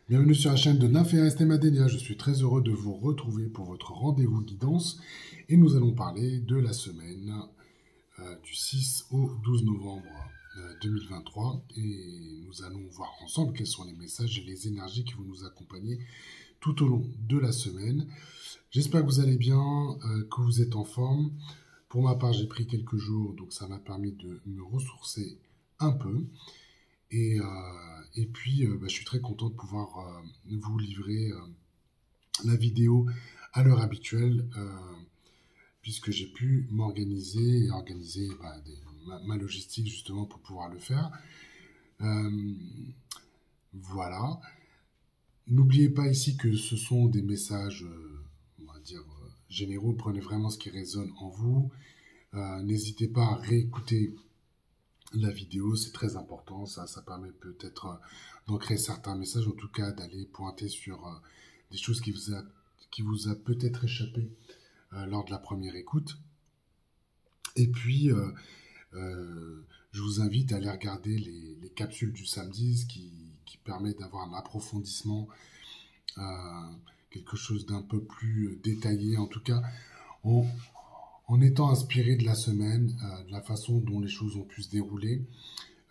Bienvenue sur la chaîne de Nymphéa Estemadenia. Je suis très heureux de vous retrouver pour votre rendez-vous guidance et nous allons parler de la semaine du 6 au 12 novembre 2023 et nous allons voir ensemble quels sont les messages et les énergies qui vont nous accompagner tout au long de la semaine. J'espère que vous allez bien, que vous êtes en forme. Pour ma part, j'ai pris quelques jours, donc ça m'a permis de me ressourcer un peu. Et puis, je suis très content de pouvoir vous livrer la vidéo à l'heure habituelle, puisque j'ai pu m'organiser et organiser ma logistique justement pour pouvoir le faire. Voilà. N'oubliez pas ici que ce sont des messages, on va dire, généraux. Prenez vraiment ce qui résonne en vous. N'hésitez pas à réécouter la vidéo, c'est très important, ça permet peut-être d'ancrer certains messages, en tout cas d'aller pointer sur des choses qui vous a peut-être échappé lors de la première écoute. Et puis, je vous invite à aller regarder les capsules du samedi, ce qui permet d'avoir un approfondissement, quelque chose d'un peu plus détaillé, en tout cas, en étant inspiré de la semaine, de la façon dont les choses ont pu se dérouler.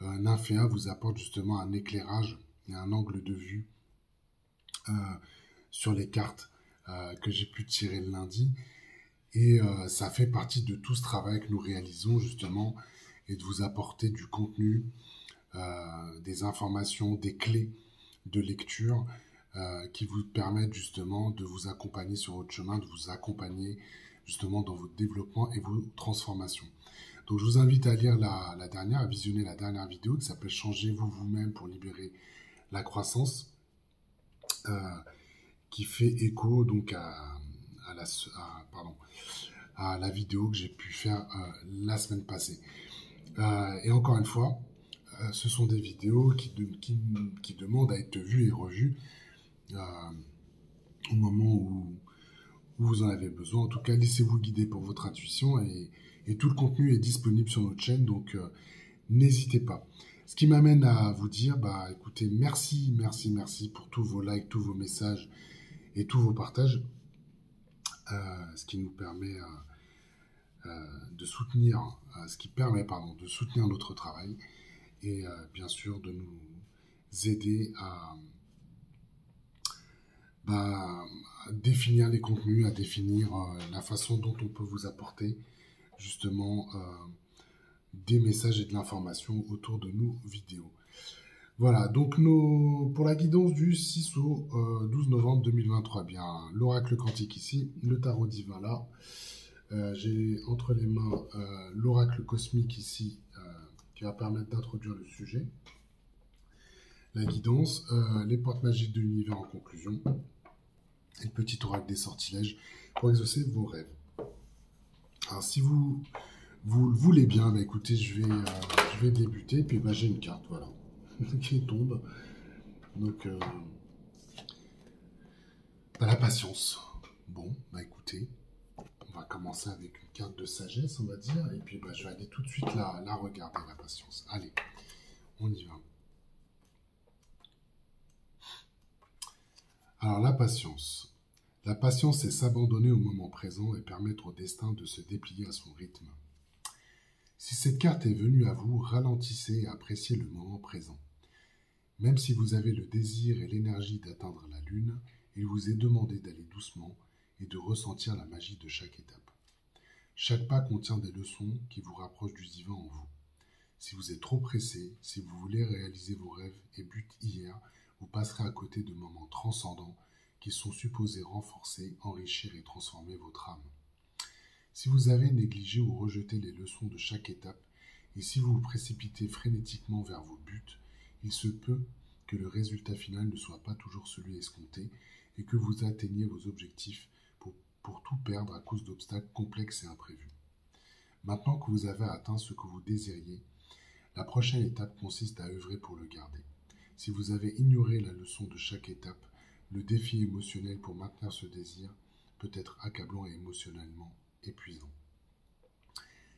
Nymphéa vous apporte justement un éclairage et un angle de vue sur les cartes que j'ai pu tirer le lundi. Et ça fait partie de tout ce travail que nous réalisons justement et de vous apporter du contenu, des informations, des clés de lecture qui vous permettent justement de vous accompagner sur votre chemin, de vous accompagner justement dans votre développement et vos transformations. Donc je vous invite à lire à visionner la dernière vidéo qui s'appelle Changez-vous vous-même pour libérer la croissance, qui fait écho donc à la vidéo que j'ai pu faire la semaine passée. Et encore une fois, ce sont des vidéos qui demandent à être vues et revues au moment où vous en avez besoin. En tout cas, laissez-vous guider pour votre intuition et tout le contenu est disponible sur notre chaîne, donc n'hésitez pas. Ce qui m'amène à vous dire, écoutez, merci pour tous vos likes, tous vos messages et tous vos partages, ce qui nous permet de soutenir, de soutenir notre travail et bien sûr de nous aider à définir les contenus, à définir la façon dont on peut vous apporter justement des messages et de l'information autour de nos vidéos. Voilà, donc pour la guidance du 6 au 12 novembre 2023, bien l'oracle quantique ici, le tarot divin là. J'ai entre les mains l'oracle cosmique ici qui va permettre d'introduire le sujet. La guidance, les portes magiques de l'univers en conclusion, et le petit oracle des sortilèges pour exaucer vos rêves. Alors si vous le voulez bien, écoutez, je vais débuter, puis j'ai une carte, voilà, qui tombe. Donc, la patience. Bon, écoutez, on va commencer avec une carte de sagesse, on va dire, et puis je vais aller tout de suite la regarder, la patience. Allez, on y va. Alors, la patience. La patience, c'est s'abandonner au moment présent et permettre au destin de se déplier à son rythme. Si cette carte est venue à vous, ralentissez et appréciez le moment présent. Même si vous avez le désir et l'énergie d'atteindre la lune, il vous est demandé d'aller doucement et de ressentir la magie de chaque étape. Chaque pas contient des leçons qui vous rapprochent du divin en vous. Si vous êtes trop pressé, si vous voulez réaliser vos rêves et buts hier, vous passerez à côté de moments transcendants qui sont supposés renforcer, enrichir et transformer votre âme. Si vous avez négligé ou rejeté les leçons de chaque étape, et si vous vous précipitez frénétiquement vers vos buts, il se peut que le résultat final ne soit pas toujours celui escompté et que vous atteigniez vos objectifs pour tout perdre à cause d'obstacles complexes et imprévus. Maintenant que vous avez atteint ce que vous désiriez, la prochaine étape consiste à œuvrer pour le garder. Si vous avez ignoré la leçon de chaque étape, le défi émotionnel pour maintenir ce désir peut être accablant et émotionnellement épuisant.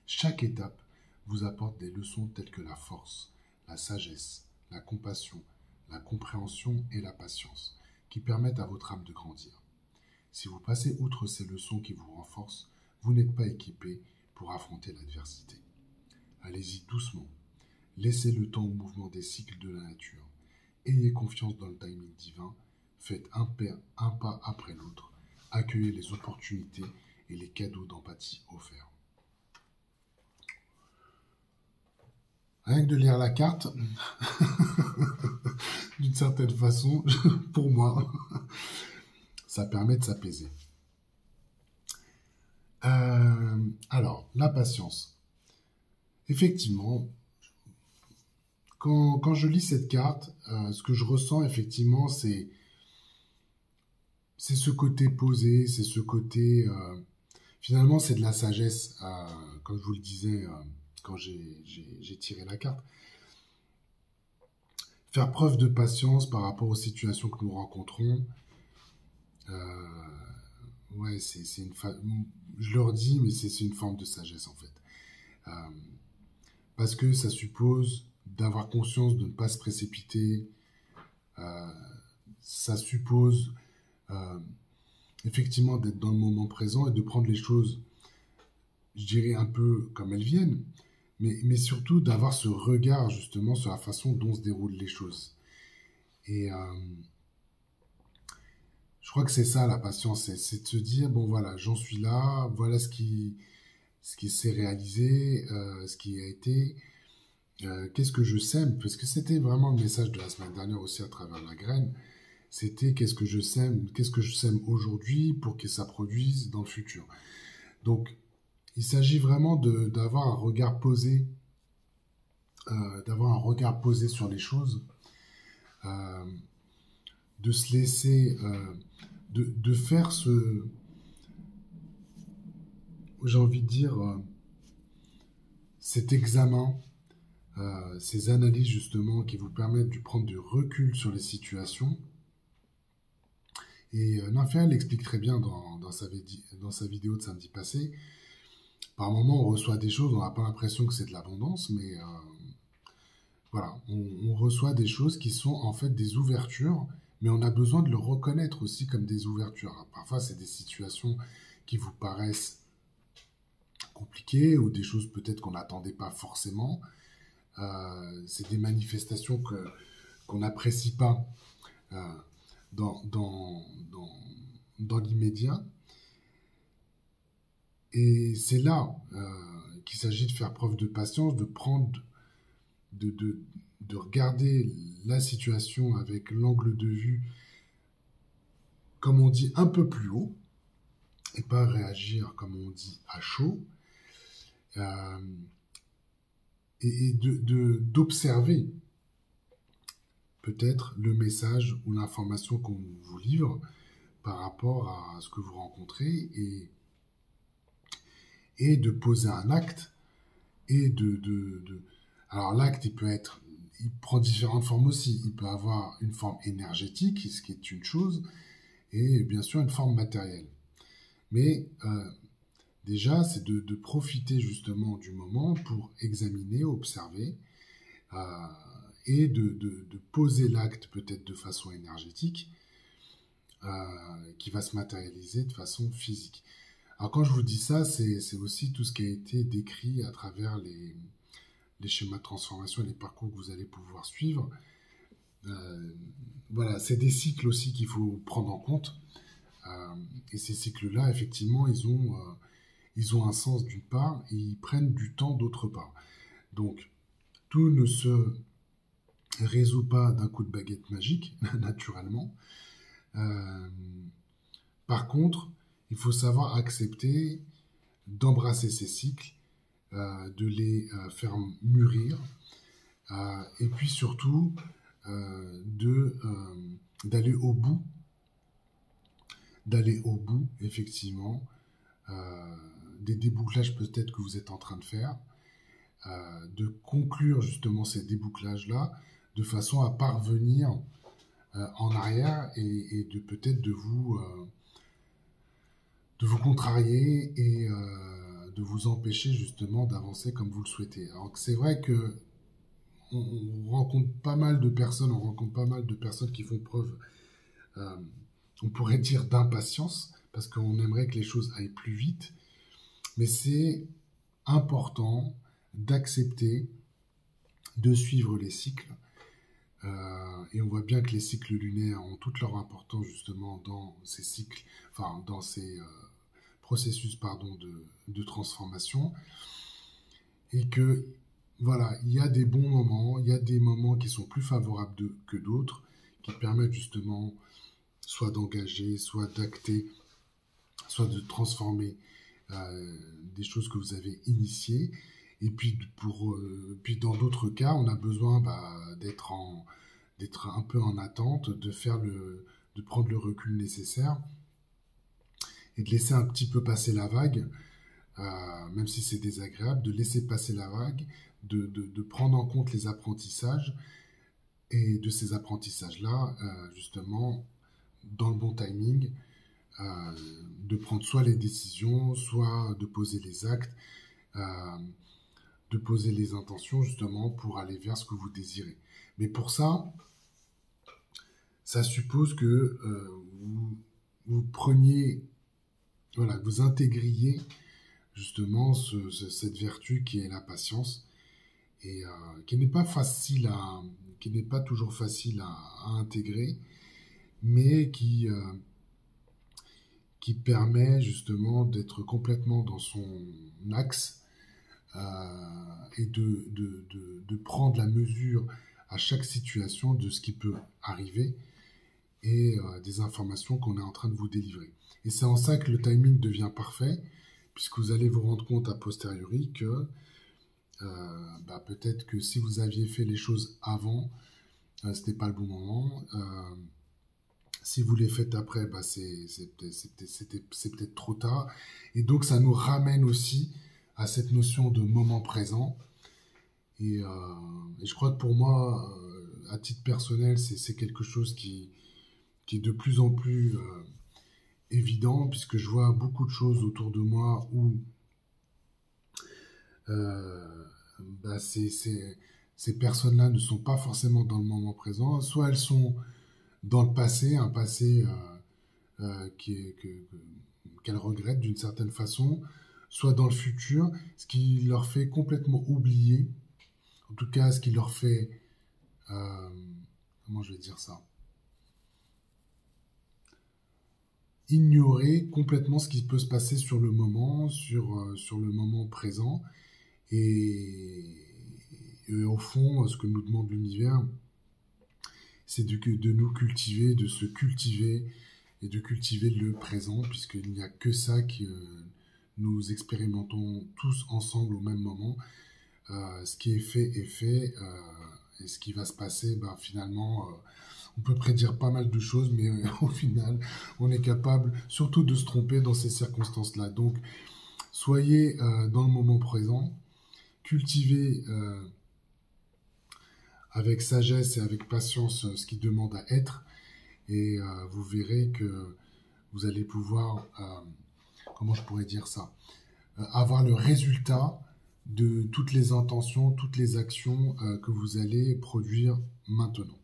Chaque étape vous apporte des leçons telles que la force, la sagesse, la compassion, la compréhension et la patience, qui permettent à votre âme de grandir. Si vous passez outre ces leçons qui vous renforcent, vous n'êtes pas équipé pour affronter l'adversité. Allez-y doucement. Laissez le temps au mouvement des cycles de la nature. Ayez confiance dans le timing divin. Faites un pas après l'autre. Accueillez les opportunités et les cadeaux d'empathie offerts. Rien que de lire la carte, d'une certaine façon, pour moi, ça permet de s'apaiser. Alors, la patience. Effectivement, quand je lis cette carte, ce que je ressens effectivement, c'est ce côté posé, c'est ce côté... finalement, c'est de la sagesse, comme je vous le disais quand j'ai tiré la carte. Faire preuve de patience par rapport aux situations que nous rencontrons. Ouais, je leur dis, mais c'est une forme de sagesse en fait. Parce que ça suppose d'avoir conscience de ne pas se précipiter. Ça suppose effectivement d'être dans le moment présent et de prendre les choses, je dirais, un peu comme elles viennent, mais surtout d'avoir ce regard justement sur la façon dont se déroulent les choses. Et je crois que c'est ça la patience, c'est de se dire, bon voilà, j'en suis là, voilà ce qui s'est réalisé, ce qui a été, qu'est-ce que je sème, parce que c'était vraiment le message de la semaine dernière aussi à travers la graine, c'était qu'est-ce que je sème aujourd'hui pour que ça produise dans le futur. Donc, il s'agit vraiment d'avoir un regard posé, sur les choses, de se laisser, de faire j'ai envie de dire, cet examen, ces analyses justement qui vous permettent de prendre du recul sur les situations. Et Nymphéa l'explique très bien dans sa vidéo de samedi passé. Par moments, on reçoit des choses, on n'a pas l'impression que c'est de l'abondance, mais voilà, on reçoit des choses qui sont en fait des ouvertures, mais on a besoin de le reconnaître aussi comme des ouvertures. Alors, parfois, c'est des situations qui vous paraissent compliquées ou des choses peut-être qu'on n'attendait pas forcément. C'est des manifestations qu'on n'apprécie pas dans l'immédiat. Et c'est là qu'il s'agit de faire preuve de patience, de regarder la situation avec l'angle de vue, comme on dit, un peu plus haut, et pas réagir, comme on dit, à chaud, et d'observer peut-être le message ou l'information qu'on vous livre par rapport à ce que vous rencontrez, et de poser un acte, et alors l'acte, il prend différentes formes aussi. Il peut avoir une forme énergétique, ce qui est une chose, et bien sûr une forme matérielle. Mais déjà, c'est de profiter justement du moment pour examiner, observer, et de poser l'acte peut-être de façon énergétique, qui va se matérialiser de façon physique. Alors quand je vous dis ça, c'est aussi tout ce qui a été décrit à travers les schémas de transformation et les parcours que vous allez pouvoir suivre. Voilà, c'est des cycles aussi qu'il faut prendre en compte. Et ces cycles-là, effectivement, ils ont un sens d'une part et ils prennent du temps d'autre part. Donc, tout ne se résout pas d'un coup de baguette magique, naturellement. Par contre, il faut savoir accepter d'embrasser ces cycles, de les faire mûrir, et puis surtout d'aller au bout, effectivement, des débouclages peut-être que vous êtes en train de faire, de conclure justement ces débouclages-là, de façon à parvenir en arrière et de peut-être de vous contrarier et de vous empêcher justement d'avancer comme vous le souhaitez. Alors c'est vrai que on rencontre pas mal de personnes, qui font preuve, euh, on pourrait dire, d'impatience, parce qu'on aimerait que les choses aillent plus vite, mais c'est important d'accepter de suivre les cycles. Et on voit bien que les cycles lunaires ont toute leur importance justement dans ces cycles, enfin dans ces processus de transformation. Et que voilà, il y a des bons moments, il y a des moments qui sont plus favorables que d'autres, qui permettent justement soit d'engager, soit d'acter, soit de transformer des choses que vous avez initiées. Et puis, puis dans d'autres cas, on a besoin d'être un peu en attente, de prendre le recul nécessaire et de laisser un petit peu passer la vague, même si c'est désagréable, de laisser passer la vague, de prendre en compte les apprentissages et de ces apprentissages-là, justement, dans le bon timing, de prendre soit les décisions, soit de poser les actes, de poser les intentions justement pour aller vers ce que vous désirez. Mais pour ça, ça suppose que vous preniez, voilà, vous intégriez justement cette vertu qui est la patience et qui n'est pas toujours facile à intégrer, mais qui permet justement d'être complètement dans son axe et de prendre la mesure à chaque situation de ce qui peut arriver et des informations qu'on est en train de vous délivrer. Et c'est en ça que le timing devient parfait, puisque vous allez vous rendre compte a posteriori que peut-être que si vous aviez fait les choses avant, ce n'était pas le bon moment. Si vous les faites après, c'est peut-être trop tard. Et donc ça nous ramène aussi à cette notion de moment présent. Et je crois que pour moi, à titre personnel, c'est quelque chose qui est de plus en plus évident, puisque je vois beaucoup de choses autour de moi où ces personnes-là ne sont pas forcément dans le moment présent. Soit elles sont dans le passé, un passé qu'elles regrettent d'une certaine façon, soit dans le futur, ce qui leur fait complètement oublier, en tout cas ce qui leur fait, comment je vais dire ça, ignorer complètement ce qui peut se passer sur le moment, sur le moment présent, et au fond, ce que nous demande l'univers, c'est de nous cultiver, de se cultiver et de cultiver le présent, puisqu'il n'y a que ça que nous expérimentons tous ensemble au même moment. Ce qui est fait, et ce qui va se passer, finalement, on peut prédire pas mal de choses, mais au final, on est capable surtout de se tromper dans ces circonstances-là. Donc, soyez dans le moment présent, cultivez avec sagesse et avec patience ce qui demande à être, et vous verrez que vous allez pouvoir, comment je pourrais dire ça, avoir le résultat de toutes les intentions, toutes les actions que vous allez produire maintenant.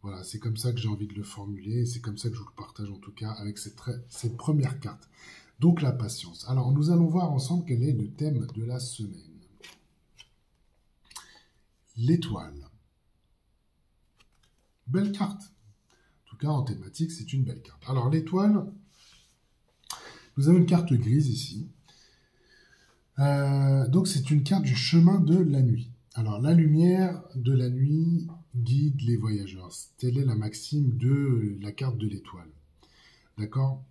Voilà, c'est comme ça que j'ai envie de le formuler, et c'est comme ça que je vous le partage en tout cas avec cette première carte. Donc la patience. Alors nous allons voir ensemble quel est le thème de la semaine. L'étoile. Belle carte. En tout cas, en thématique, c'est une belle carte. Alors, l'étoile, nous avons une carte grise ici. Donc, c'est une carte du chemin de la nuit. Alors, la lumière de la nuit guide les voyageurs. Telle est la maxime de la carte de l'étoile. D'accord ?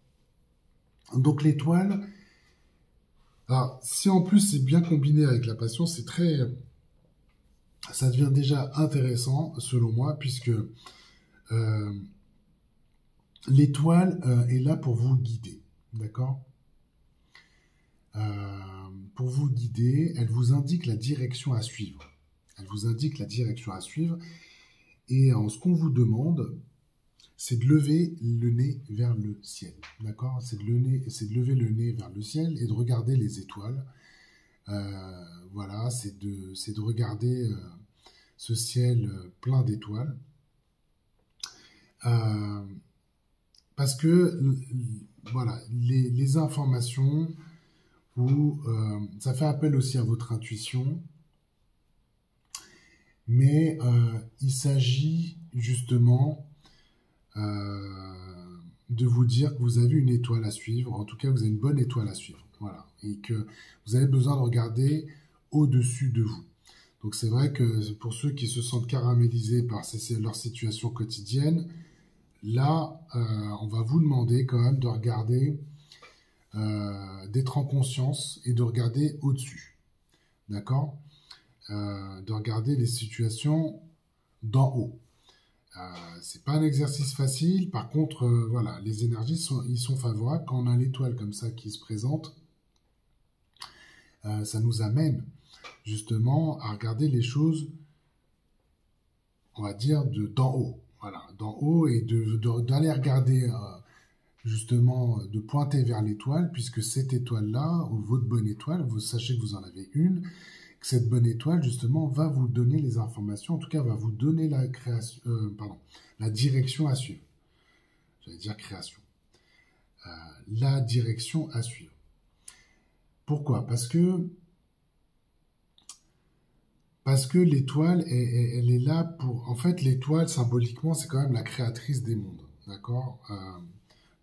Donc, l'étoile, alors, si en plus c'est bien combiné avec la passion, ça devient déjà intéressant, selon moi, puisque l'étoile est là pour vous guider, d'accord ? Pour vous guider, elle vous indique la direction à suivre. Elle vous indique la direction à suivre, et ce qu'on vous demande, c'est de lever le nez vers le ciel, d'accord ? C'est de lever le nez vers le ciel et de regarder les étoiles. Voilà, c'est de regarder ce ciel plein d'étoiles. Parce que, voilà, les informations, ça fait appel aussi à votre intuition, mais il s'agit justement de vous dire que vous avez une étoile à suivre, en tout cas vous avez une bonne étoile à suivre, voilà, et que vous avez besoin de regarder au-dessus de vous. Donc c'est vrai que pour ceux qui se sentent caramélisés par leur situation quotidienne, là, on va vous demander quand même de regarder, d'être en conscience et de regarder au-dessus, d'accord, de regarder les situations d'en haut. C'est pas un exercice facile, par contre, voilà, les énergies sont favorables. Quand on a l'étoile comme ça qui se présente, ça nous amène justement à regarder les choses, on va dire, d'en haut. Voilà, d'en haut, et d'aller regarder, justement, de pointer vers l'étoile, puisque cette étoile-là, ou votre bonne étoile, vous sachez que vous en avez une, que cette bonne étoile, justement, va vous donner les informations, en tout cas, va vous donner la direction à suivre. J'allais dire création. La direction à suivre. Pourquoi ? Parce que l'étoile, elle est là pour... En fait, l'étoile, symboliquement, c'est quand même la créatrice des mondes, d'accord,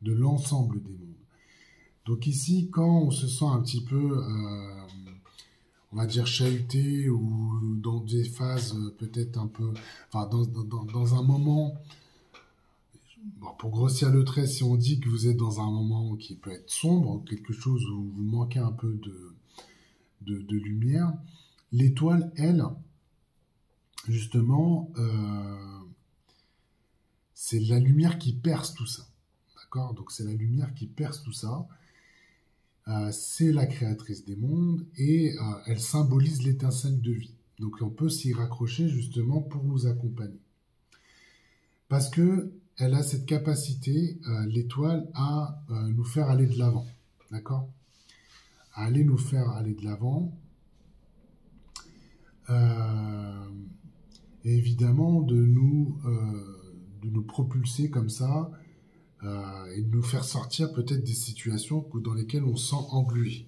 de l'ensemble des mondes. Donc ici, quand on se sent un petit peu, on va dire, chahuté, ou dans des phases peut-être un peu... Enfin, dans un moment... Bon, pour grossir le trait, si on dit que vous êtes dans un moment qui peut être sombre, quelque chose où vous manquez un peu de lumière, l'étoile, elle, justement, c'est la lumière qui perce tout ça. D'accord ? Donc c'est la lumière qui perce tout ça. C'est la créatrice des mondes, et elle symbolise l'étincelle de vie. Donc on peut s'y raccrocher justement pour vous accompagner. Parce que elle a cette capacité, l'étoile, à nous faire aller de l'avant. D'accord ? À aller nous faire aller de l'avant. Et évidemment de nous propulser comme ça, et de nous faire sortir peut-être des situations dans lesquelles on se sent englué.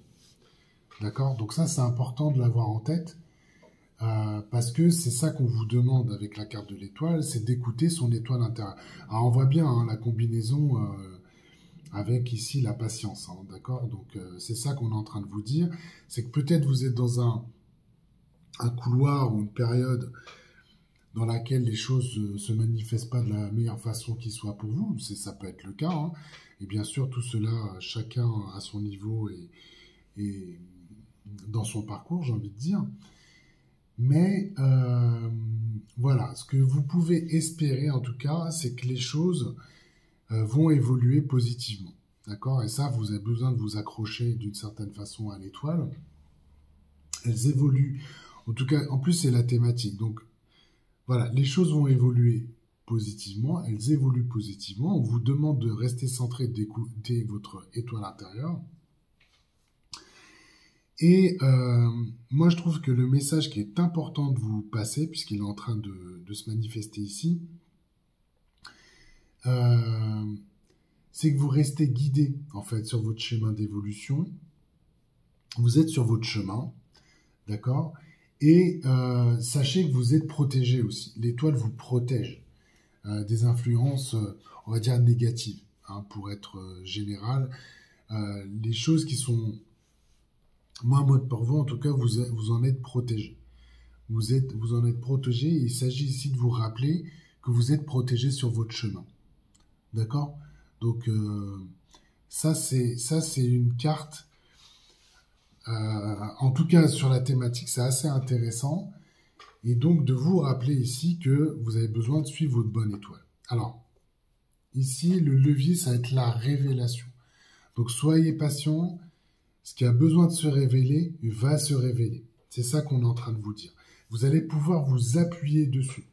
D'accord ? Donc ça, c'est important de l'avoir en tête, parce que c'est ça qu'on vous demande avec la carte de l'étoile, c'est d'écouter son étoile intérieure. Alors on voit bien la combinaison avec ici la patience, d'accord ? Donc c'est ça qu'on est en train de vous dire, c'est que peut-être vous êtes dans un couloir ou une période dans laquelle les choses ne se manifestent pas de la meilleure façon qui soit pour vous, ça peut être le cas, et bien sûr tout cela, chacun à son niveau et dans son parcours, j'ai envie de dire. Mais voilà, ce que vous pouvez espérer en tout cas, c'est que les choses vont évoluer positivement, d'accord ? Et ça, vous avez besoin de vous accrocher d'une certaine façon à l'étoile. Elles évoluent, en tout cas, en plus c'est la thématique, donc voilà, les choses vont évoluer positivement, elles évoluent positivement. On vous demande de rester centré, d'écouter votre étoile intérieure. Et moi, je trouve que le message qui est important de vous passer, puisqu'il est en train de se manifester ici, c'est que vous restez guidé, en fait, sur votre chemin d'évolution. Vous êtes sur votre chemin, d'accord ? Et sachez que vous êtes protégé aussi. L'étoile vous protège des influences, on va dire, négatives, pour être général. Les choses qui sont moins bonnes pour vous, en tout cas, vous en êtes protégé. Vous en êtes protégé, et il s'agit ici de vous rappeler que vous êtes protégé sur votre chemin. D'accord ? Donc, ça, c'est une carte... en tout cas, sur la thématique, c'est assez intéressant. Et donc, de vous rappeler ici que vous avez besoin de suivre votre bonne étoile. Alors, ici, le levier, ça va être la révélation. Donc, soyez patient. Ce qui a besoin de se révéler va se révéler. C'est ça qu'on est en train de vous dire. Vous allez pouvoir vous appuyer dessus.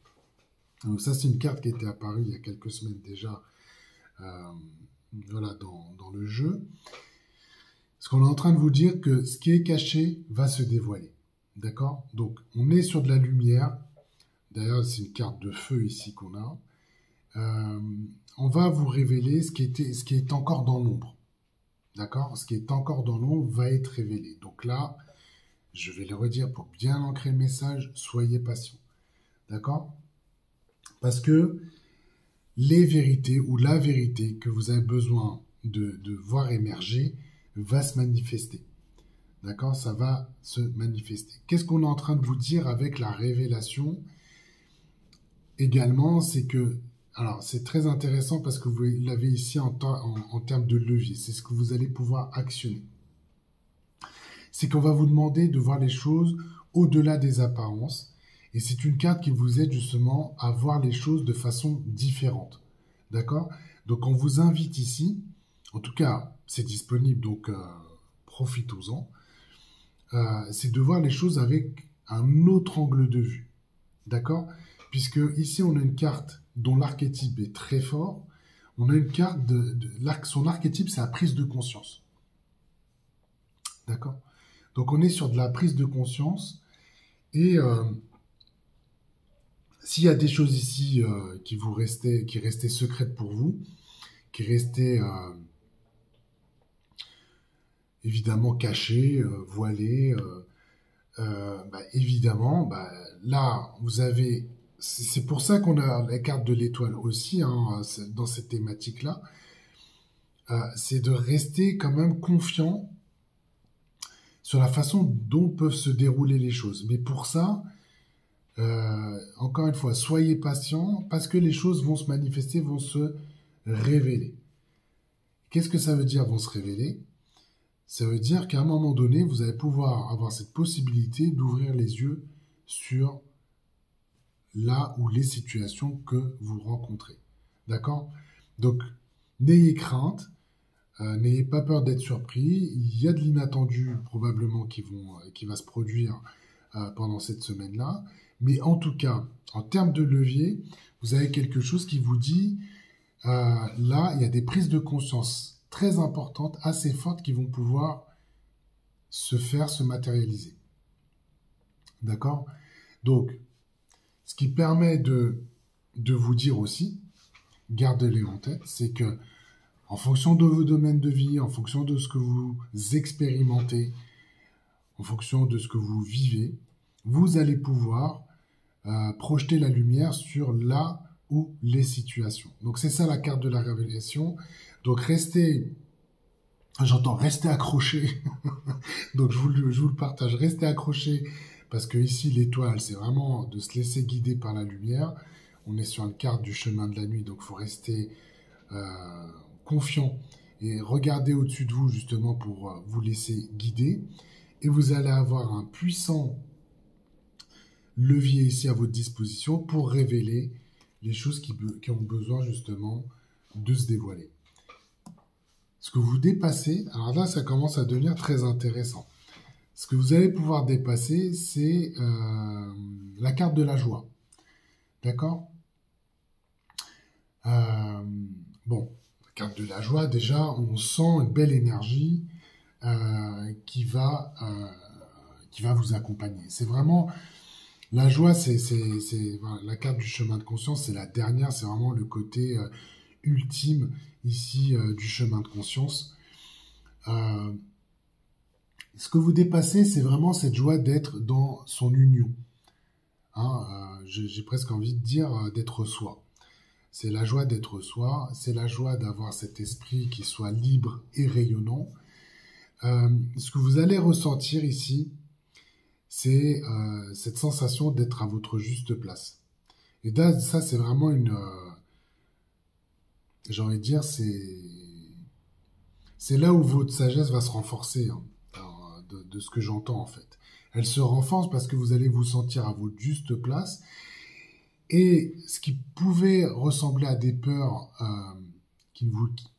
Donc, ça, c'est une carte qui était apparue il y a quelques semaines déjà, voilà, dans le jeu. Parce qu'on est en train de vous dire que ce qui est caché va se dévoiler. D'accord ? Donc, on est sur de la lumière. d'ailleurs c'est une carte de feu ici qu'on a. On va vous révéler ce qui est encore dans l'ombre. D'accord? Ce qui est encore dans l'ombre va être révélé. Donc là, je vais le redire pour bien ancrer le message, soyez patient. D'accord? Parce que les vérités ou la vérité que vous avez besoin de voir émerger va se manifester. D'accord? Ça va se manifester. Qu'est-ce qu'on est en train de vous dire avec la révélation? Également, c'est que, alors c'est très intéressant parce que vous l'avez ici en termes de levier. C'est ce que vous allez pouvoir actionner. C'est qu'on va vous demander de voir les choses au-delà des apparences. Et c'est une carte qui vous aide justement à voir les choses de façon différente. D'accord? Donc on vous invite ici, en tout cas c'est disponible, donc profitons-en, c'est de voir les choses avec un autre angle de vue. D'accord? Puisque ici on a une carte dont l'archétype est très fort, on a une carte son archétype c'est la prise de conscience. D'accord? Donc on est sur de la prise de conscience et s'il y a des choses ici qui restaient secrètes pour vous, qui restaient évidemment cachées, voilées, évidemment, là vous avez, c'est pour ça qu'on a la carte de l'étoile aussi hein, dans cette thématique-là, c'est de rester quand même confiant sur la façon dont peuvent se dérouler les choses. Mais pour ça, encore une fois, soyez patient parce que les choses vont se manifester, vont se révéler. Qu'est-ce que ça veut dire, vont se révéler? Ça veut dire qu'à un moment donné, vous allez pouvoir avoir cette possibilité d'ouvrir les yeux sur là ou les situations que vous rencontrez. D'accord? Donc, n'ayez crainte, n'ayez pas peur d'être surpris. Il y a de l'inattendu probablement qui va se produire pendant cette semaine-là. Mais en tout cas, en termes de levier, vous avez quelque chose qui vous dit, là, il y a des prises de conscience très importantes, assez fortes, qui vont pouvoir se matérialiser. D'accord? Donc, ce qui permet de vous dire aussi, gardez-les en tête, c'est que en fonction de vos domaines de vie, en fonction de ce que vous expérimentez, en fonction de ce que vous vivez, vous allez pouvoir projeter la lumière sur là ou les situations. Donc c'est ça la carte de la révélation. Donc restez accroché. Donc je vous le partage, restez accroché parce que ici l'étoile, c'est vraiment de se laisser guider par la lumière. On est sur une carte du chemin de la nuit, donc il faut rester confiant et regarder au-dessus de vous justement pour vous laisser guider. Et vous allez avoir un puissant levier ici à votre disposition pour révéler les choses qui ont besoin justement de se dévoiler. Ce que vous dépassez, alors là ça commence à devenir très intéressant. Ce que vous allez pouvoir dépasser, c'est la carte de la joie. D'accord? Bon, la carte de la joie, déjà, on sent une belle énergie qui va vous accompagner. C'est vraiment... La joie, voilà, la carte du chemin de conscience, c'est la dernière, c'est vraiment le côté ultime ici du chemin de conscience. Ce que vous dépassez, c'est vraiment cette joie d'être dans son union. Hein, j'ai presque envie de dire d'être soi. C'est la joie d'être soi, c'est la joie d'avoir cet esprit qui soit libre et rayonnant. Ce que vous allez ressentir ici, c'est cette sensation d'être à votre juste place. Et là, ça, c'est vraiment j'ai envie de dire, c'est là où votre sagesse va se renforcer, hein, de ce que j'entends en fait. Elle se renforce parce que vous allez vous sentir à votre juste place. Et ce qui pouvait ressembler à des peurs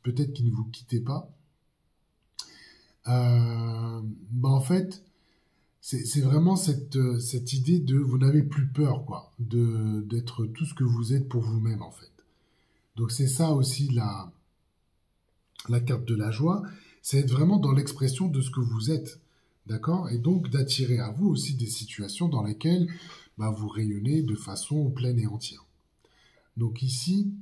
peut-être qui ne vous quittaient pas, en fait, c'est vraiment cette idée de vous n'avez plus peur, quoi, d'être tout ce que vous êtes pour vous-même, en fait. Donc c'est ça aussi la carte de la joie, c'est être vraiment dans l'expression de ce que vous êtes, d'accord? Et donc d'attirer à vous aussi des situations dans lesquelles vous rayonnez de façon pleine et entière. Donc ici,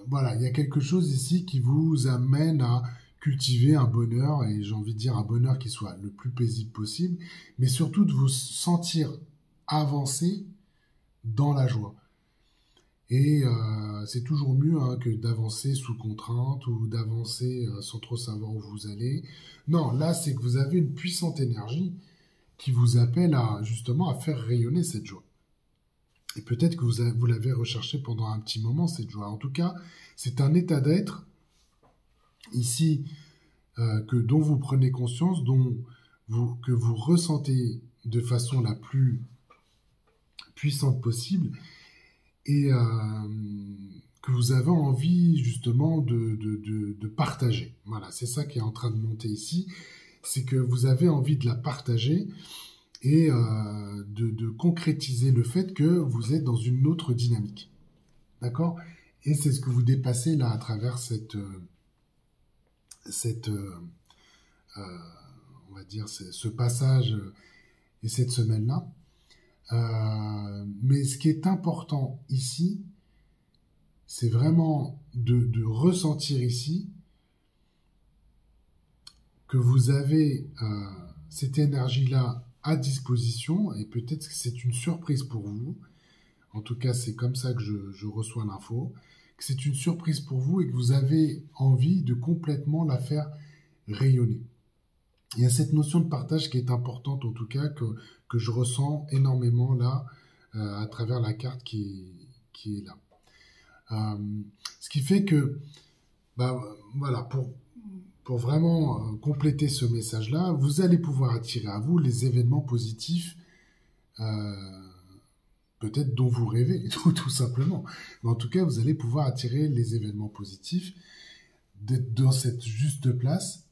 voilà, il y a quelque chose ici qui vous amène à cultiver un bonheur, et j'ai envie de dire un bonheur qui soit le plus paisible possible, mais surtout de vous sentir avancer dans la joie. Et c'est toujours mieux que d'avancer sous contrainte ou d'avancer sans trop savoir où vous allez. Non, là, c'est que vous avez une puissante énergie qui vous appelle justement à faire rayonner cette joie. Et peut-être que vous l'avez recherché pendant un petit moment, cette joie. En tout cas, c'est un état d'être ici dont vous prenez conscience, que vous ressentez de façon la plus puissante possible, et que vous avez envie justement de partager. Voilà, c'est ça qui est en train de monter ici, c'est que vous avez envie de la partager et de concrétiser le fait que vous êtes dans une autre dynamique. D'accord? Et c'est ce que vous dépassez là à travers on va dire, ce passage et cette semaine-là. Mais ce qui est important ici, c'est vraiment de ressentir ici que vous avez cette énergie-là à disposition, et peut-être que c'est une surprise pour vous. En tout cas, c'est comme ça que je reçois l'info, que c'est une surprise pour vous et que vous avez envie de complètement la faire rayonner. Il y a cette notion de partage qui est importante, en tout cas, que je ressens énormément là, à travers la carte qui est là. Ce qui fait que, voilà, pour vraiment compléter ce message-là, vous allez pouvoir attirer à vous les événements positifs, peut-être dont vous rêvez, tout simplement. Mais en tout cas, vous allez pouvoir attirer les événements positifs, d'être dans cette juste place.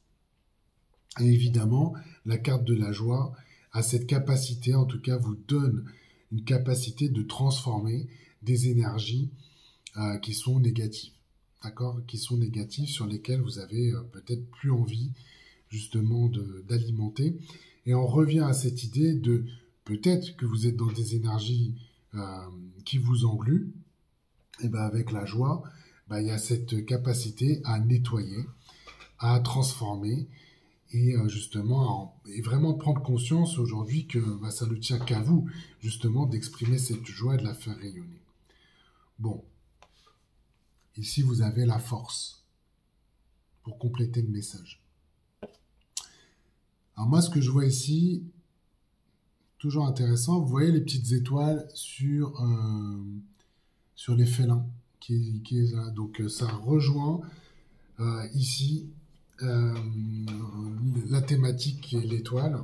Et évidemment, la carte de la joie a cette capacité, en tout cas vous donne une capacité de transformer des énergies qui sont négatives, d'accord, qui sont négatives, sur lesquelles vous avez peut-être plus envie justement d'alimenter. Et on revient à cette idée de peut-être que vous êtes dans des énergies qui vous engluent. Et avec la joie, il y a cette capacité à nettoyer, à transformer, et justement, et vraiment de prendre conscience aujourd'hui que ça ne tient qu'à vous, justement, d'exprimer cette joie et de la faire rayonner. Bon, ici vous avez la force pour compléter le message. Alors moi, ce que je vois ici, toujours intéressant, vous voyez les petites étoiles sur les félins qui est là. Donc ça rejoint ici la thématique qui est l'étoile.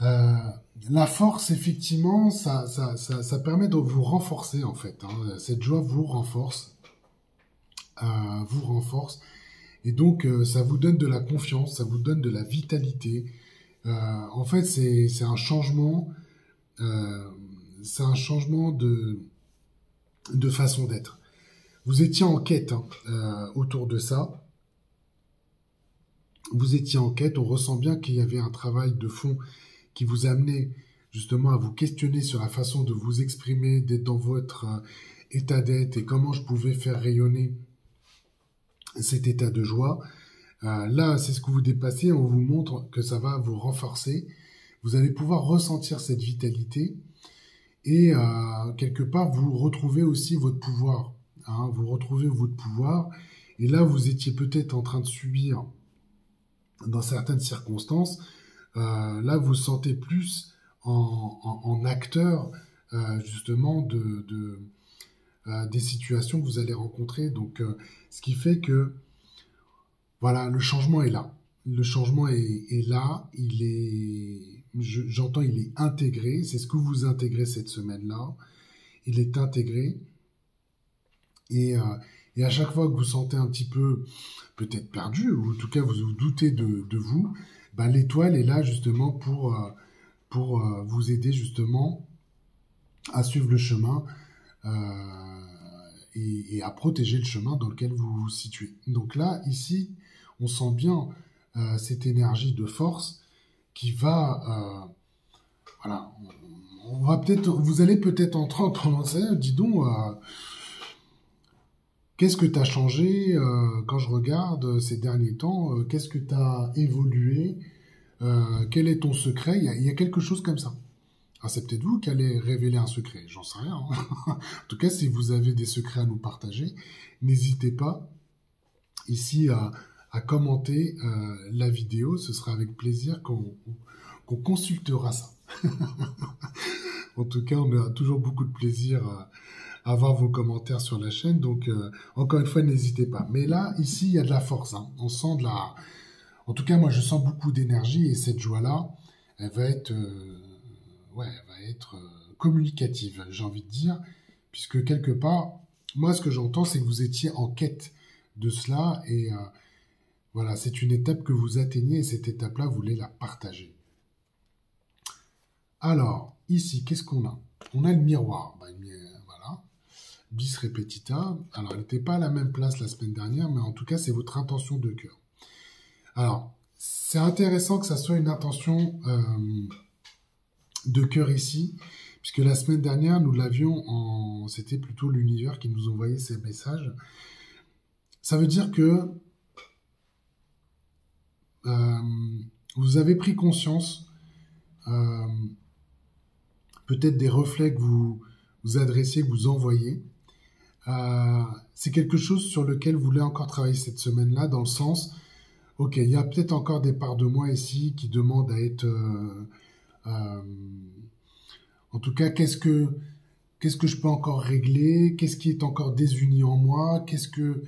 La force, effectivement, ça permet de vous renforcer, en fait. Cette joie vous renforce. Et donc, ça vous donne de la confiance, ça vous donne de la vitalité. En fait, c'est un changement, de façon d'être. Vous étiez en quête autour de ça. Vous étiez en quête, on ressent bien qu'il y avait un travail de fond qui vous amenait justement à vous questionner sur la façon de vous exprimer, d'être dans votre état d'être et comment je pouvais faire rayonner cet état de joie. Là, c'est ce que vous dépassez, on vous montre que ça va vous renforcer. Vous allez pouvoir ressentir cette vitalité et quelque part, vous retrouvez aussi votre pouvoir. Vous retrouvez votre pouvoir et là, vous étiez peut-être en train de subir dans certaines circonstances. Là, vous sentez plus en acteur justement des situations que vous allez rencontrer. Donc, ce qui fait que voilà, le changement est là. Le changement est là. J'entends, il est intégré. C'est ce que vous intégrez cette semaine-là. Il est intégré. Et à chaque fois que vous sentez un petit peu peut-être perdu, ou en tout cas vous vous doutez de vous, l'étoile est là justement pour vous aider justement à suivre le chemin et à protéger le chemin dans lequel vous vous situez. Donc là, ici, on sent bien cette énergie de force qui va voilà, on va peut-être, vous allez peut-être entrer en tendance à dis donc, qu'est-ce que tu as changé quand je regarde ces derniers temps, qu'est-ce que tu as évolué, quel est ton secret, il y a quelque chose comme ça. Ah, c'est peut-être vous qui allez révéler un secret, j'en sais rien, hein. En tout cas, si vous avez des secrets à nous partager, n'hésitez pas ici à commenter la vidéo. Ce sera avec plaisir qu'on consultera ça. En tout cas, on a toujours beaucoup de plaisir à voir vos commentaires sur la chaîne. Donc, encore une fois, n'hésitez pas. Mais là, ici, il y a de la force, hein. On sent de la... En tout cas, moi, je sens beaucoup d'énergie et cette joie-là, elle va être... ouais, elle va être communicative, j'ai envie de dire, puisque quelque part, moi, ce que j'entends, c'est que vous étiez en quête de cela, et voilà, c'est une étape que vous atteignez, et cette étape-là, vous voulez la partager. Alors, ici, qu'est-ce qu'on a? On a le miroir, voilà, bis repetita. Alors, elle n'était pas à la même place la semaine dernière, mais en tout cas, c'est votre intention de cœur. Alors, c'est intéressant que ça soit une intention de cœur ici, puisque la semaine dernière, nous l'avions en... C'était plutôt l'univers qui nous envoyait ces messages. Ça veut dire que vous avez pris conscience peut-être des reflets que vous adressez, que vous envoyez. C'est quelque chose sur lequel vous voulez encore travailler cette semaine-là, dans le sens, ok, il y a peut-être encore des parts de moi ici qui demandent à être... en tout cas, qu'est-ce que je peux encore régler? Qu'est-ce qui est encore désuni en moi? Qu'est-ce que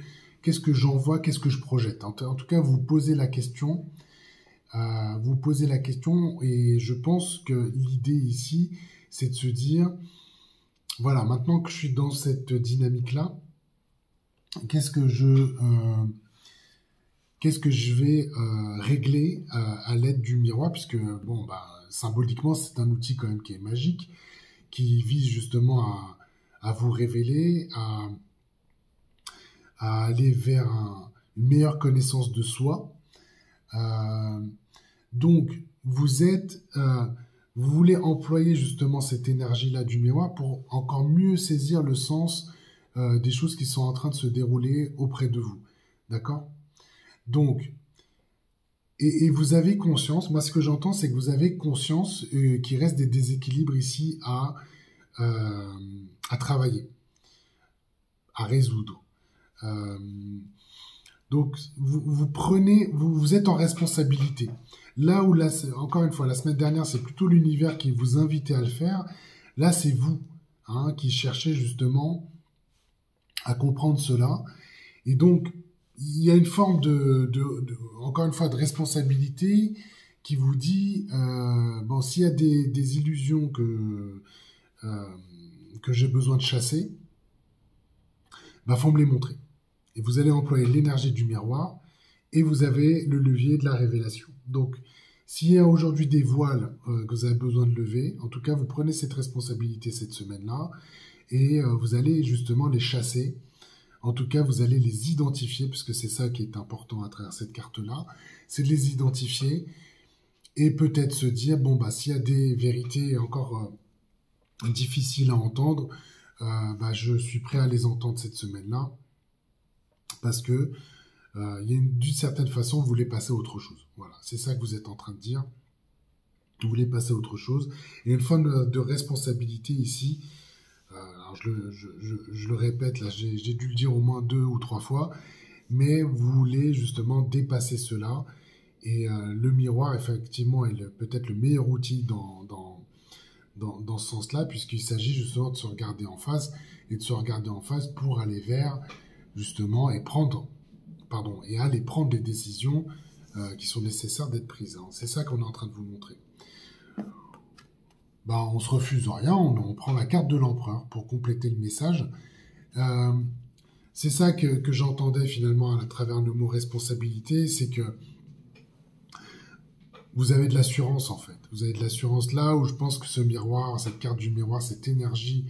j'envoie? Qu'est-ce que je projette? En tout cas, vous posez la question. Et je pense que l'idée ici, c'est de se dire, voilà, maintenant que je suis dans cette dynamique-là, qu'est-ce que je vais régler à l'aide du miroir, puisque, bon, symboliquement, c'est un outil quand même qui est magique, qui vise justement à vous révéler, à aller vers une meilleure connaissance de soi. Donc, vous voulez employer justement cette énergie-là du miroir pour encore mieux saisir le sens des choses qui sont en train de se dérouler auprès de vous. D'accord? Donc, et vous avez conscience, moi ce que j'entends, c'est que vous avez conscience qu'il reste des déséquilibres ici à travailler, à résoudre. Donc, vous êtes en responsabilité. Là où, encore une fois, la semaine dernière, c'est plutôt l'univers qui vous invitait à le faire. Là, c'est vous qui cherchez justement à comprendre cela. Et donc, il y a une forme encore une fois, de responsabilité qui vous dit, bon, s'il y a des illusions que j'ai besoin de chasser, faut me les montrer. Et vous allez employer l'énergie du miroir et vous avez le levier de la révélation. Donc, s'il y a aujourd'hui des voiles que vous avez besoin de lever, en tout cas, vous prenez cette responsabilité cette semaine-là et vous allez justement les chasser. En tout cas, vous allez les identifier, puisque c'est ça qui est important à travers cette carte-là, c'est de les identifier et peut-être se dire, bon, s'il y a des vérités encore difficiles à entendre, je suis prêt à les entendre cette semaine-là, parce que d'une certaine façon, vous voulez passer à autre chose. Voilà, c'est ça que vous êtes en train de dire. Vous voulez passer à autre chose. Et une forme de responsabilité ici, alors je le répète, là, j'ai dû le dire au moins 2 ou 3 fois, mais vous voulez justement dépasser cela. Et le miroir, effectivement, est peut-être le meilleur outil dans ce sens-là, puisqu'il s'agit justement de se regarder en face, et de se regarder en face pour aller vers, justement, et aller prendre les décisions qui sont nécessaires d'être prises. C'est ça qu'on est en train de vous montrer. On se refuse rien, on prend la carte de l'empereur pour compléter le message. C'est ça que j'entendais finalement à travers le mot responsabilité, c'est que vous avez de l'assurance en fait. Vous avez de l'assurance là où je pense que ce miroir, cette carte du miroir, cette énergie,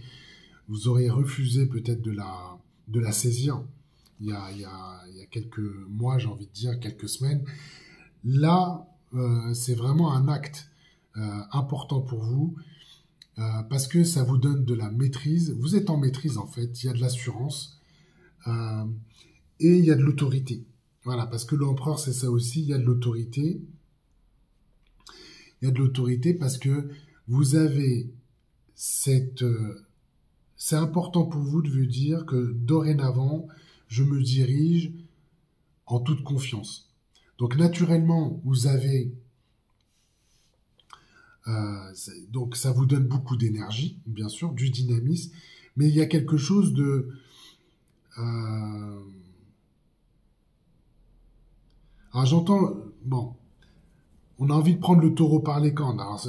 vous auriez refusé peut-être de la saisir il y a quelques mois, j'ai envie de dire, quelques semaines. Là, c'est vraiment un acte important pour vous, parce que ça vous donne de la maîtrise. Vous êtes en maîtrise en fait, il y a de l'assurance et il y a de l'autorité. Voilà, parce que l'empereur c'est ça aussi, il y a de l'autorité. Il y a de l'autorité parce que vous avez cette... c'est important pour vous de vous dire que dorénavant, je me dirige en toute confiance. Donc naturellement, vous avez... donc ça vous donne beaucoup d'énergie, bien sûr, du dynamisme, mais il y a quelque chose de... alors j'entends... Bon, on a envie de prendre le taureau par les cornes. Alors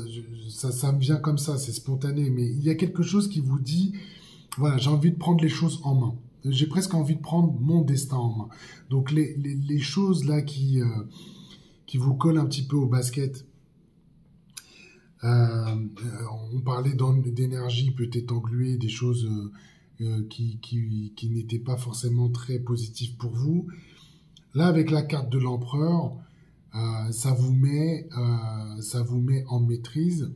ça me vient comme ça, c'est spontané, mais il y a quelque chose qui vous dit, voilà, j'ai envie de prendre les choses en main. J'ai presque envie de prendre mon destin en main. Donc les choses là qui vous collent un petit peu au basket, on parlait d'énergie peut-être engluée, des choses qui n'étaient pas forcément très positives pour vous. Là, avec la carte de l'empereur, ça vous met en maîtrise.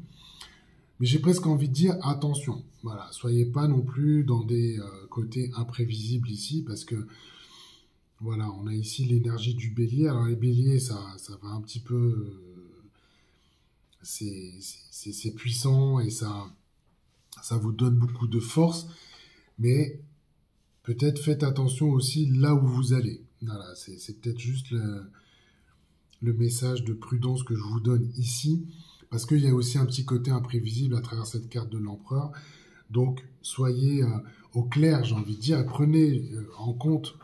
Mais j'ai presque envie de dire attention. Voilà, soyez pas non plus dans des côtés imprévisibles ici, parce que voilà, on a ici l'énergie du bélier. Alors les béliers, ça va un petit peu, c'est puissant et ça vous donne beaucoup de force, mais peut-être faites attention aussi là où vous allez. Voilà, c'est peut-être juste le message de prudence que je vous donne ici, parce qu'il y a aussi un petit côté imprévisible à travers cette carte de l'empereur. Donc, soyez au clair, j'ai envie de dire, et prenez en compte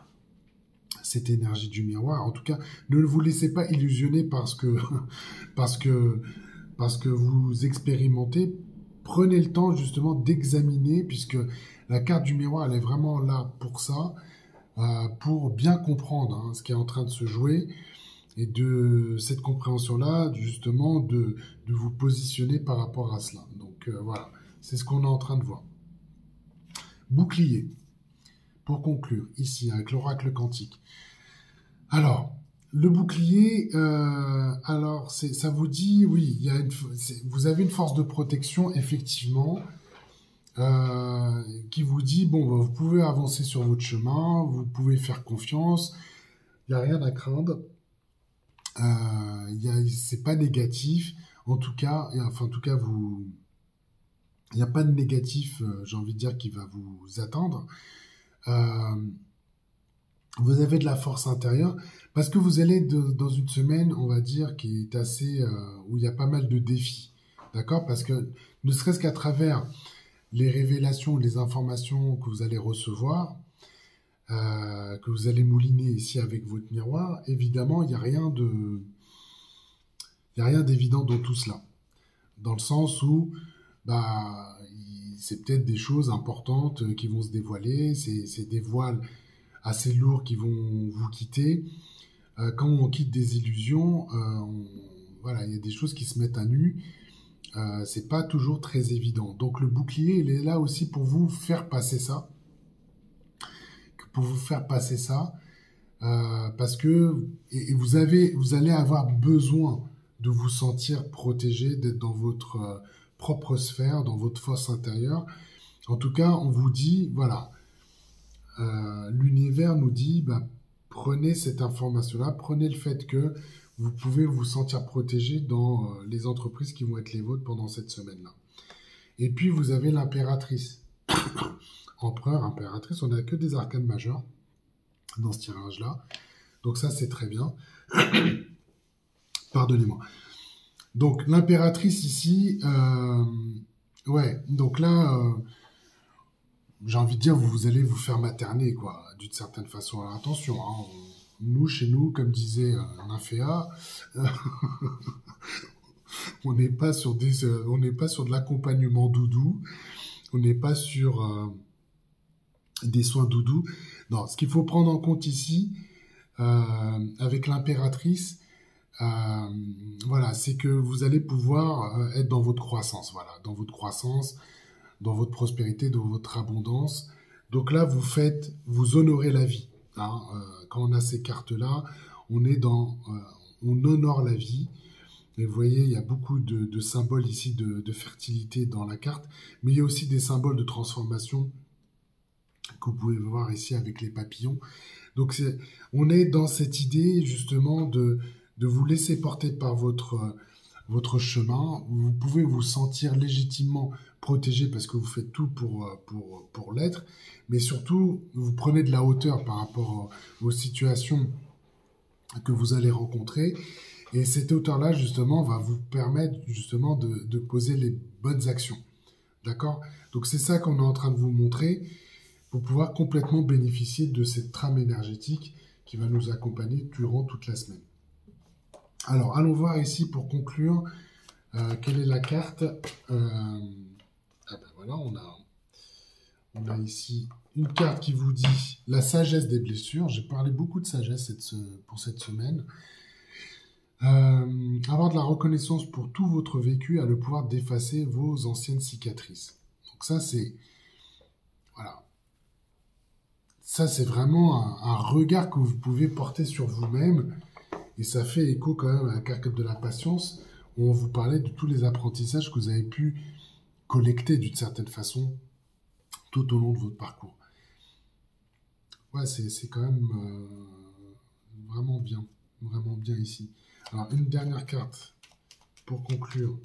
cette énergie du miroir. En tout cas, ne vous laissez pas illusionner parce que vous expérimentez. Prenez le temps justement d'examiner, puisque la carte du miroir, elle est vraiment là pour ça, pour bien comprendre ce qui est en train de se jouer. Et de cette compréhension-là, justement, de vous positionner par rapport à cela. Donc voilà, c'est ce qu'on est en train de voir. Bouclier, pour conclure, ici, avec l'oracle quantique. Alors, le bouclier, ça vous dit, oui, vous avez une force de protection, effectivement, qui vous dit, bon, vous pouvez avancer sur votre chemin, vous pouvez faire confiance, il n'y a rien à craindre. C'est pas négatif, en tout cas, il n'y a pas de négatif, j'ai envie de dire, qui va vous attendre. Vous avez de la force intérieure, parce que vous allez dans une semaine, on va dire, qui est assez, où il y a pas mal de défis, d'accord? Parce que, ne serait-ce qu'à travers les révélations, les informations que vous allez recevoir, que vous allez mouliner ici avec votre miroir, évidemment, il n'y a rien d'évident dans tout cela. Dans le sens où, c'est peut-être des choses importantes qui vont se dévoiler, c'est des voiles assez lourds qui vont vous quitter. Quand on quitte des illusions, voilà, il y a des choses qui se mettent à nu. C'est pas toujours très évident. Donc le bouclier, il est là aussi pour vous faire passer ça. Parce que vous allez avoir besoin de vous sentir protégé, d'être dans votre propre sphère, dans votre force intérieure. En tout cas, on vous dit, voilà, l'univers nous dit, prenez cette information-là, prenez le fait que vous pouvez vous sentir protégé dans les entreprises qui vont être les vôtres pendant cette semaine-là. Et puis, vous avez l'impératrice. Empereur, impératrice, on n'a que des arcanes majeurs dans ce tirage-là. Donc ça, c'est très bien. Pardonnez-moi. Donc, l'impératrice ici, ouais, donc là, j'ai envie de dire, vous allez vous faire materner, quoi, d'une certaine façon. Alors attention, nous, chez nous, comme disait Nymphéa, on n'est pas sur de l'accompagnement doudou, on n'est pas sur des soins doudou. Non, ce qu'il faut prendre en compte ici, avec l'impératrice, voilà, c'est que vous allez pouvoir être dans votre croissance, voilà, dans votre croissance, dans votre prospérité, dans votre abondance. Donc là, vous honorez la vie. Quand on a ces cartes-là, on honore la vie. Et vous voyez, il y a beaucoup de symboles ici de fertilité dans la carte, mais il y a aussi des symboles de transformation que vous pouvez voir ici avec les papillons. Donc on est dans cette idée justement de vous laisser porter par votre chemin. Vous pouvez vous sentir légitimement protégé parce que vous faites tout pour l'être, mais surtout, vous prenez de la hauteur par rapport aux situations que vous allez rencontrer. Et cette hauteur-là, justement, va vous permettre justement de poser les bonnes actions. D'accord? Donc c'est ça qu'on est en train de vous montrer pour pouvoir complètement bénéficier de cette trame énergétique qui va nous accompagner durant toute la semaine. Alors, allons voir ici pour conclure quelle est la carte. Ah ben voilà, on a ici une carte qui vous dit la sagesse des blessures. J'ai parlé beaucoup de sagesse pour cette semaine. Avoir de la reconnaissance pour tout votre vécu a le pouvoir d'effacer vos anciennes cicatrices. Donc ça, c'est... Voilà. Ça, c'est vraiment un regard que vous pouvez porter sur vous-même. Et ça fait écho quand même à la carte de la patience, où on vous parlait de tous les apprentissages que vous avez pu collecter d'une certaine façon tout au long de votre parcours. Ouais, c'est quand même vraiment bien ici. Alors, une dernière carte pour conclure.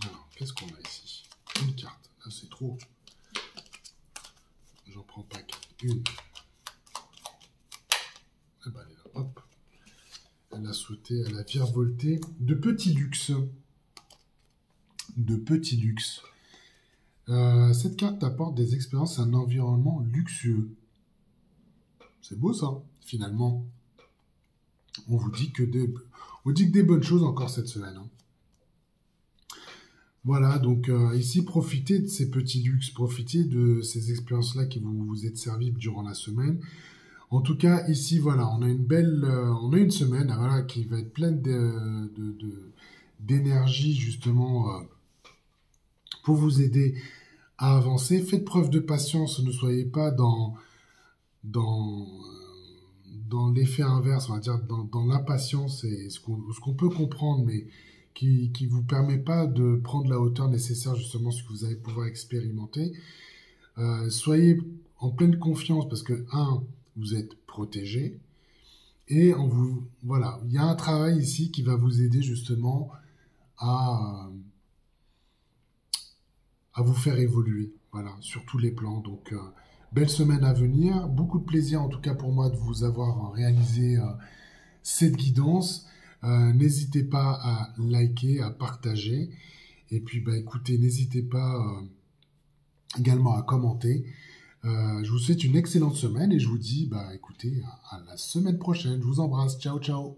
Alors, qu'est-ce qu'on a ici? Une carte. Là, c'est trop. J'en prends pas qu'une. Une. Eh ben, elle est là. Hop. Elle a sauté, elle a virevolté. De petits luxe. Cette carte apporte des expériences à un environnement luxueux. C'est beau ça, finalement. On vous dit que des bonnes choses encore cette semaine. Hein. Voilà, donc ici, profitez de ces petits luxes, profitez de ces expériences-là qui vous êtes servies durant la semaine. En tout cas, ici, voilà, on a une semaine voilà, qui va être pleine d'énergie, justement, pour vous aider à avancer. Faites preuve de patience, ne soyez pas dans l'effet inverse, on va dire, dans l'impatience, et ce qu'on peut comprendre, mais qui ne vous permet pas de prendre la hauteur nécessaire, justement, ce que vous allez pouvoir expérimenter. Soyez en pleine confiance, parce que, vous êtes protégé, et voilà, il y a un travail ici qui va vous aider, justement, à vous faire évoluer, voilà, sur tous les plans. Donc, belle semaine à venir, beaucoup de plaisir en tout cas pour moi de vous avoir réalisé cette guidance. N'hésitez pas à liker, à partager, et puis bah écoutez, n'hésitez pas également à commenter. Je vous souhaite une excellente semaine et je vous dis bah écoutez à la semaine prochaine. Je vous embrasse, ciao ciao.